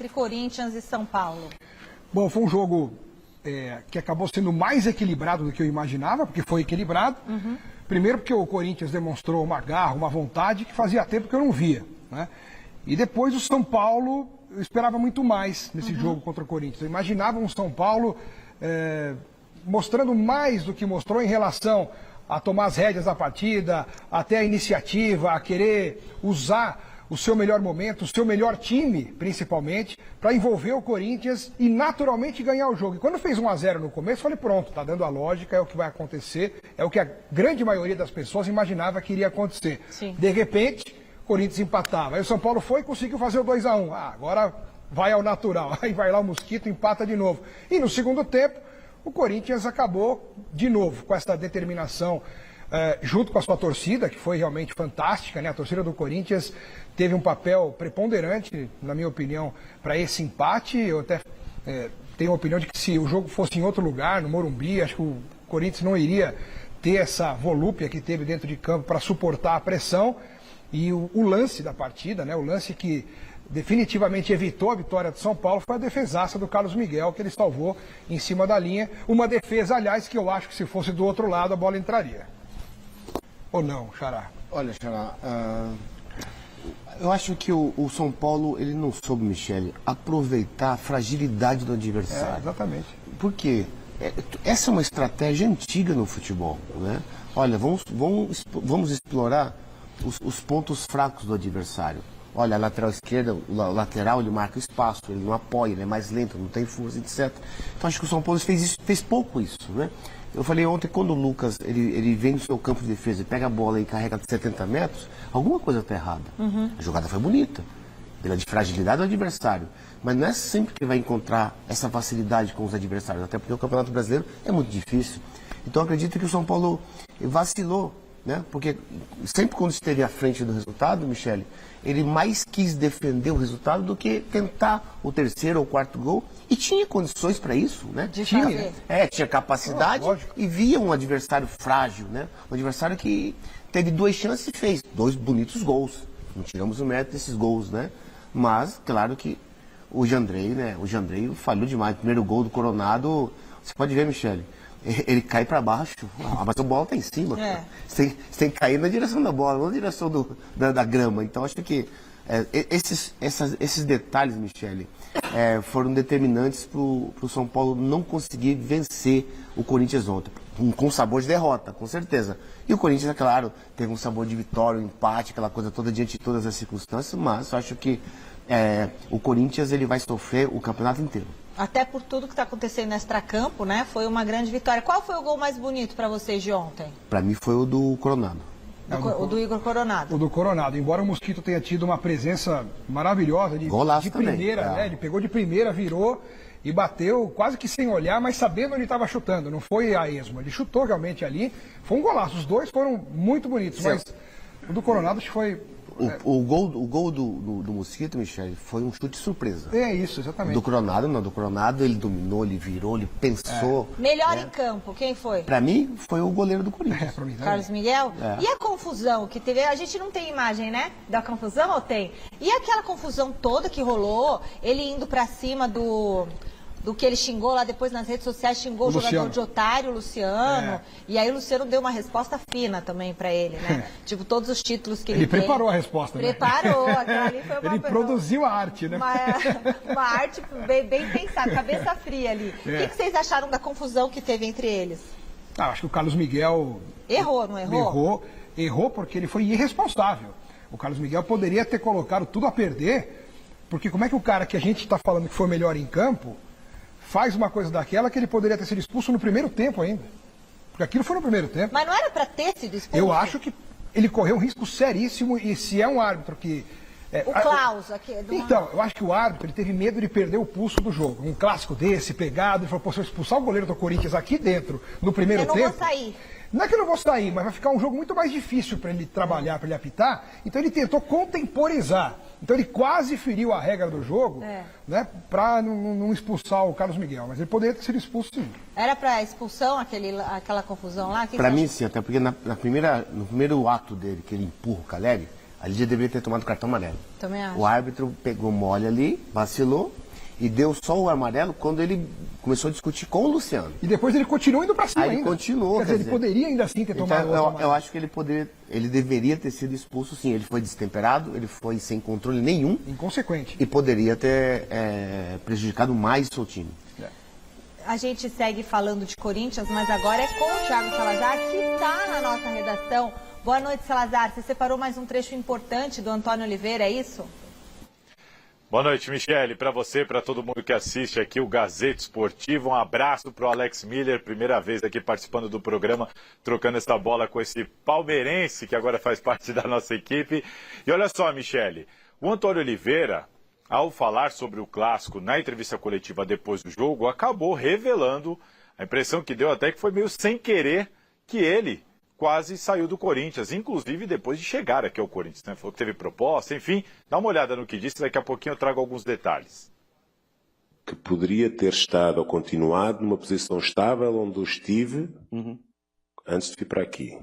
entre Corinthians e São Paulo? Bom, foi um jogo que acabou sendo mais equilibrado do que eu imaginava, porque foi equilibrado. Primeiro porque o Corinthians demonstrou uma garra, uma vontade que fazia tempo que eu não via, né? E depois o São Paulo, eu esperava muito mais nesse jogo contra o Corinthians. Eu imaginava um São Paulo mostrando mais do que mostrou em relação a tomar as rédeas da partida, até a iniciativa, a querer usar o seu melhor momento, o seu melhor time, principalmente, para envolver o Corinthians e naturalmente ganhar o jogo. E quando fez 1-0 no começo, eu falei, pronto, tá dando a lógica, é o que vai acontecer, é o que a grande maioria das pessoas imaginava que iria acontecer. Sim. De repente, o Corinthians empatava. Aí o São Paulo foi e conseguiu fazer o 2-1. Agora vai ao natural. Aí vai lá o Mosquito, empata de novo. E no segundo tempo, o Corinthians acabou de novo com essa determinação, junto com a sua torcida, que foi realmente fantástica, né? A torcida do Corinthians teve um papel preponderante, na minha opinião, para esse empate. Eu até tenho a opinião de que se o jogo fosse em outro lugar, no Morumbi, acho que o Corinthians não iria ter essa volúpia que teve dentro de campo para suportar a pressão. E o lance da partida, né? O lance que definitivamente evitou a vitória do São Paulo foi a defesaça do Carlos Miguel, que ele salvou em cima da linha. Uma defesa, aliás, que eu acho que se fosse do outro lado a bola entraria. Ou não, Xará? Olha, Xará, eu acho que o São Paulo, ele não soube, Michele, aproveitar a fragilidade do adversário. Exatamente. Por quê? Essa é uma estratégia antiga no futebol, né? Olha, vamos explorar os pontos fracos do adversário. Olha, a lateral esquerda, o lateral, ele marca espaço, ele não apoia, ele é mais lento, não tem força, etc. Então acho que o São Paulo fez pouco isso, né? Eu falei ontem, quando o Lucas, ele vem no seu campo de defesa e pega a bola e carrega de 70 metros, alguma coisa está errada. A jogada foi bonita, pela fragilidade do adversário. Mas não é sempre que vai encontrar essa facilidade com os adversários, até porque o Campeonato Brasileiro é muito difícil. Então eu acredito que o São Paulo vacilou, né? Porque sempre quando esteve à frente do resultado, Michele, ele mais quis defender o resultado do que tentar o terceiro ou quarto gol. E tinha condições para isso, né? Tinha capacidade e via um adversário frágil, né? Um adversário que teve 2 chances e fez 2 bonitos gols. Não tiramos o mérito desses gols, né? Mas, claro que o Jandrei, né? O Jandrei falhou demais. O primeiro gol do Coronado, você pode ver, Michele, ele cai para baixo, mas a bola está em cima. Você tem que cair na direção da bola, não na direção da grama. Então, acho que esses detalhes, Michele, foram determinantes para o São Paulo não conseguir vencer o Corinthians ontem. Com sabor de derrota, com certeza. E o Corinthians, é claro, teve um sabor de vitória, um empate, aquela coisa toda diante de todas as circunstâncias, mas eu acho que o Corinthians ele vai sofrer o campeonato inteiro. Até por tudo que está acontecendo no extracampo, né? Foi uma grande vitória. Qual foi o gol mais bonito para vocês de ontem? Para mim foi o do Coronado. O do Igor Coronado. O do Coronado. Embora o Mosquito tenha tido uma presença maravilhosa de primeira, né? Ele pegou de primeira, virou e bateu quase que sem olhar, mas sabendo onde estava chutando. Não foi a esmo. Ele chutou realmente ali. Foi um golaço. Os dois foram muito bonitos, mas o do Coronado acho que foi... O gol do Mosquito, Michele, foi um chute surpresa. É isso, exatamente. Do Coronado, não. Do Coronado, ele dominou, ele virou, ele pensou. Melhor em campo, quem foi? Pra mim, foi o goleiro do Corinthians. Pra mim, Carlos Miguel? E a confusão que teve? A gente não tem imagem, né? Da confusão ou tem? E aquela confusão toda que rolou, ele indo pra cima do que ele xingou lá depois nas redes sociais, xingou o jogador de otário, o Luciano. E aí o Luciano deu uma resposta fina também pra ele, né? Tipo, todos os títulos que ele preparou a resposta, né? Preparou, aquela ali foi uma... Ele produziu a arte, né? Uma arte bem pensada, cabeça fria ali. O que vocês acharam da confusão que teve entre eles? Acho que o Carlos Miguel... Errou, não errou? Errou porque ele foi irresponsável. O Carlos Miguel poderia ter colocado tudo a perder, porque como é que o cara que a gente está falando que foi o melhor em campo faz uma coisa daquela que ele poderia ter sido expulso no primeiro tempo ainda? Porque aquilo foi no primeiro tempo. Mas não era para ter sido expulso? Eu acho que ele correu um risco seríssimo e se é um árbitro que... o Klaus aqui... Então, eu acho que o árbitro ele teve medo de perder o pulso do jogo. Um clássico desse, pegado, ele falou, pô, se eu expulsar o goleiro do Corinthians aqui dentro, no primeiro tempo... Eu não vou sair. Não é que eu não vou sair, mas vai ficar um jogo muito mais difícil para ele trabalhar, para ele apitar. Então ele tentou contemporizar. Então ele quase feriu a regra do jogo, né, para não expulsar o Carlos Miguel. Mas ele poderia ter sido expulso sim. Era para expulsão aquela confusão lá? Para mim sim, até porque no primeiro ato dele, que ele empurra o Caleri, Ali já deveria ter tomado cartão amarelo. Também acho. O árbitro pegou mole ali, vacilou e deu só o amarelo quando ele começou a discutir com o Luciano. E depois ele continuou indo para cima Aí ele ainda. continuou. Quer dizer, ele poderia ainda assim ter tomado o Então, eu acho que ele deveria ter sido expulso, sim. Ele foi destemperado, ele foi sem controle nenhum. Inconsequente. E poderia ter prejudicado mais o seu time. A gente segue falando de Corinthians, mas agora é com o Thiago Salazar, que está na nossa redação. Boa noite, Salazar. Você separou mais um trecho importante do Antônio Oliveira, é isso? Boa noite, Michele. Para você, para todo mundo que assiste aqui o Gazeta Esportivo, um abraço para o Alex Miller, primeira vez aqui participando do programa, trocando essa bola com esse palmeirense que agora faz parte da nossa equipe. E olha só, Michele, o Antônio Oliveira, ao falar sobre o clássico na entrevista coletiva depois do jogo, acabou revelando a impressão que deu até que foi meio sem querer que ele quase saiu do Corinthians, inclusive depois de chegar aqui ao Corinthians, né? Falou que teve proposta, enfim, dá uma olhada no que disse, daqui a pouquinho eu trago alguns detalhes. Que poderia ter estado ou continuado numa posição estável onde eu estive antes de vir para aqui.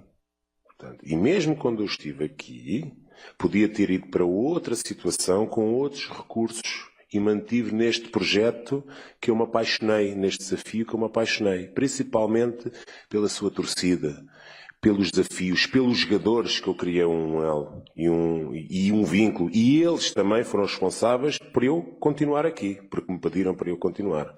Portanto, e mesmo quando eu estive aqui, podia ter ido para outra situação com outros recursos e mantive neste projeto que eu me apaixonei, neste desafio que eu me apaixonei, principalmente pela sua torcida, pelos desafios, pelos jogadores que eu criei um elo e um vínculo. E eles também foram responsáveis por eu continuar aqui, porque me pediram para eu continuar.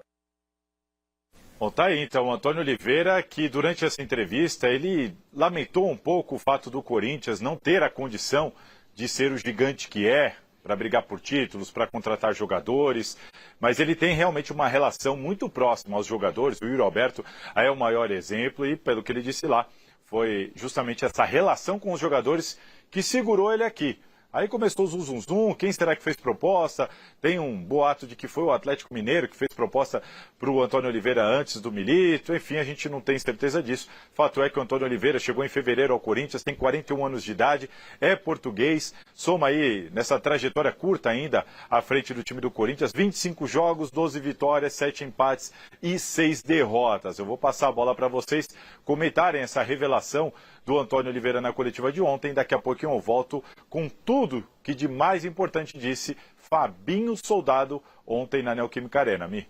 Bom, tá aí então o Antônio Oliveira, que durante essa entrevista ele lamentou um pouco o fato do Corinthians não ter a condição de ser o gigante que é, para brigar por títulos, para contratar jogadores, mas ele tem realmente uma relação muito próxima aos jogadores. O Yuri Alberto aí é o maior exemplo e, pelo que ele disse lá, foi justamente essa relação com os jogadores que segurou ele aqui. Aí começou o zum, quem será que fez proposta? Tem um boato de que foi o Atlético Mineiro que fez proposta para o Antônio Oliveira antes do Milito. Enfim, a gente não tem certeza disso. Fato é que o Antônio Oliveira chegou em fevereiro ao Corinthians, tem 41 anos de idade, é português, soma aí nessa trajetória curta ainda à frente do time do Corinthians, 25 jogos, 12 vitórias, 7 empates e 6 derrotas. Eu vou passar a bola para vocês comentarem essa revelação do Antônio Oliveira na coletiva de ontem. Daqui a pouquinho eu volto com tudo que de mais importante disse Fabinho Soldado ontem na Neoquímica Arena. Mi.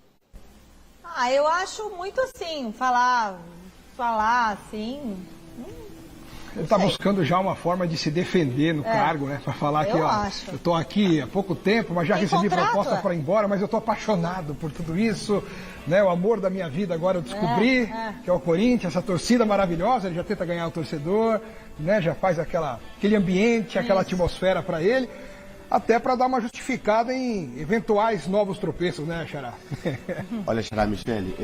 Eu acho muito assim, falar assim... Ele está buscando já uma forma de se defender no cargo, né? Para falar que, eu estou aqui há pouco tempo, mas já recebi proposta para ir embora, mas eu estou apaixonado por tudo isso, né? O amor da minha vida agora eu descobri, que é o Corinthians, essa torcida maravilhosa, ele já tenta ganhar o torcedor, né? Já faz aquele ambiente, aquela atmosfera para ele, até para dar uma justificada em eventuais novos tropeços, né, Xará? Olha, Xará, Michele,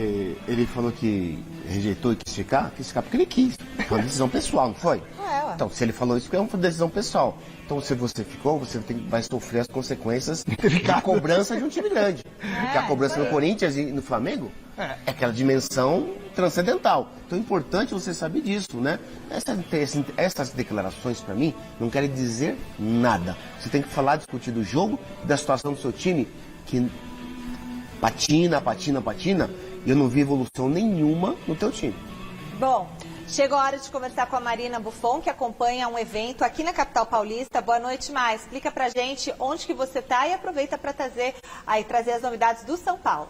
ele falou que rejeitou e quis ficar porque ele quis. Foi uma decisão pessoal, não foi? Então, se ele falou isso, é uma decisão pessoal. Então, se você ficou, você vai sofrer as consequências da cobrança de um time grande. Porque a cobrança no Corinthians e no Flamengo é aquela dimensão transcendental. Então, é importante você saber disso, né? Essas declarações, para mim, não querem dizer nada. Você tem que falar, discutir do jogo, da situação do seu time, que patina, e eu não vi evolução nenhuma no teu time. Bom, chegou a hora de conversar com a Marina Buffon, que acompanha um evento aqui na capital paulista. Boa noite, Mar. Explica pra gente onde que você tá e aproveita para trazer as novidades do São Paulo.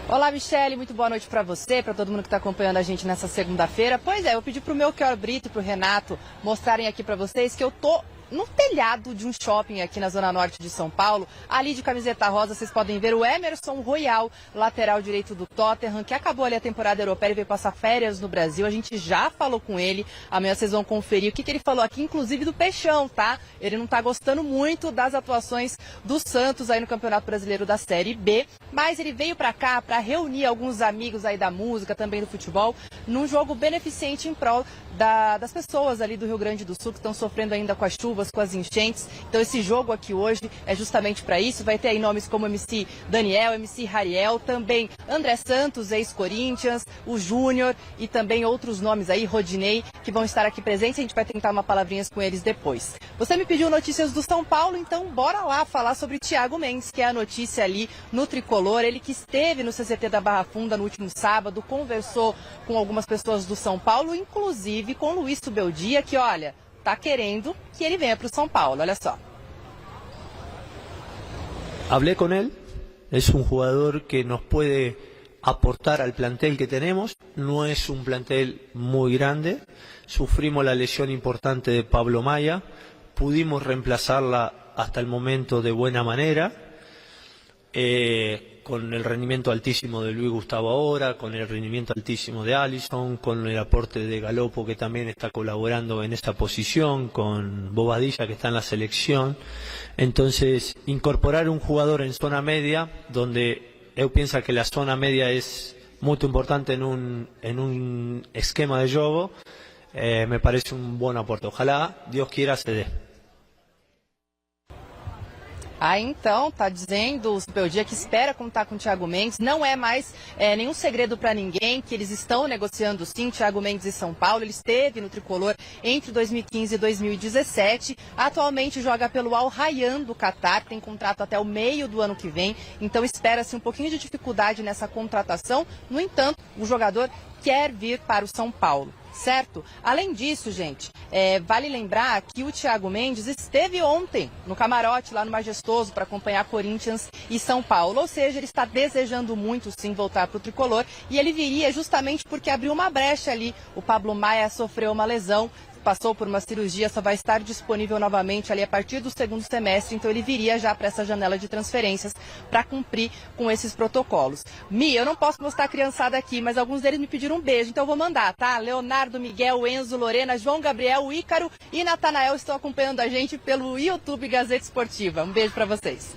Olá, Michele, muito boa noite para você, para todo mundo que está acompanhando a gente nessa segunda-feira. Pois é, eu pedi para o Melchior Brito e para o Renato mostrarem aqui para vocês que eu tô no telhado de um shopping aqui na Zona Norte de São Paulo. Ali de camiseta rosa, vocês podem ver o Emerson Royal, lateral direito do Tottenham, que acabou ali a temporada europeia e veio passar férias no Brasil. A gente já falou com ele, amanhã vocês vão conferir o que ele falou aqui, inclusive do Peixão, tá? Ele não tá gostando muito das atuações do Santos aí no Campeonato Brasileiro da Série B, mas ele veio para cá para reunir alguns amigos aí da música, também do futebol, num jogo beneficente em prol das pessoas ali do Rio Grande do Sul que estão sofrendo ainda com as chuvas, com as enchentes. Então esse jogo aqui hoje é justamente para isso. Vai ter aí nomes como MC Daniel, MC Rariel, também André Santos, ex-Corinthians, o Júnior e também outros nomes aí, Rodinei, que vão estar aqui presentes. A gente vai tentar uma palavrinhas com eles depois. Você me pediu notícias do São Paulo, então bora lá falar sobre Thiago Mendes, que é a notícia ali no Tricolor. Ele que esteve no CCT da Barra Funda no último sábado, conversou com algumas pessoas do São Paulo, inclusive com Luiz Subeldia, que olha, está querendo que ele venha para o São Paulo. Olha só. Hablé con él, es un jugador que nos puede aportar al plantel que tenemos, no es un plantel muy grande, sufrimos la lesión importante de Pablo Maya, pudimos reemplazarla hasta el momento de buena manera, con el rendimiento altísimo de Luis Gustavo ahora, con el rendimiento altísimo de Alisson, con el aporte de Galopo que también está colaborando en esta posición, con Bobadilla que está en la selección. Entonces, incorporar un jugador en zona media, donde yo pienso que la zona media es muy importante en un esquema de juego, me parece un buen aporte. Ojalá Dios quiera se dé. Aí então, tá dizendo o Beldia que espera contar com o Thiago Mendes. Não é mais nenhum segredo para ninguém que eles estão negociando sim, Thiago Mendes e São Paulo. Ele esteve no Tricolor entre 2015 e 2017. Atualmente joga pelo Al Rayyan do Catar, tem contrato até o meio do ano que vem. Então espera-se um pouquinho de dificuldade nessa contratação. No entanto, o jogador quer vir para o São Paulo. Certo? Além disso, gente, vale lembrar que o Thiago Mendes esteve ontem no camarote lá no Majestoso para acompanhar Corinthians e São Paulo. Ou seja, ele está desejando muito sim voltar para o Tricolor e ele viria justamente porque abriu uma brecha ali. O Pablo Maia sofreu uma lesão, passou por uma cirurgia, só vai estar disponível novamente ali a partir do segundo semestre, então ele viria já para essa janela de transferências para cumprir com esses protocolos. Mi, eu não posso mostrar a criançada aqui, mas alguns deles me pediram um beijo, então eu vou mandar, tá? Leonardo, Miguel, Enzo, Lorena, João Gabriel, o Ícaro e Natanael estão acompanhando a gente pelo YouTube Gazeta Esportiva. Um beijo para vocês.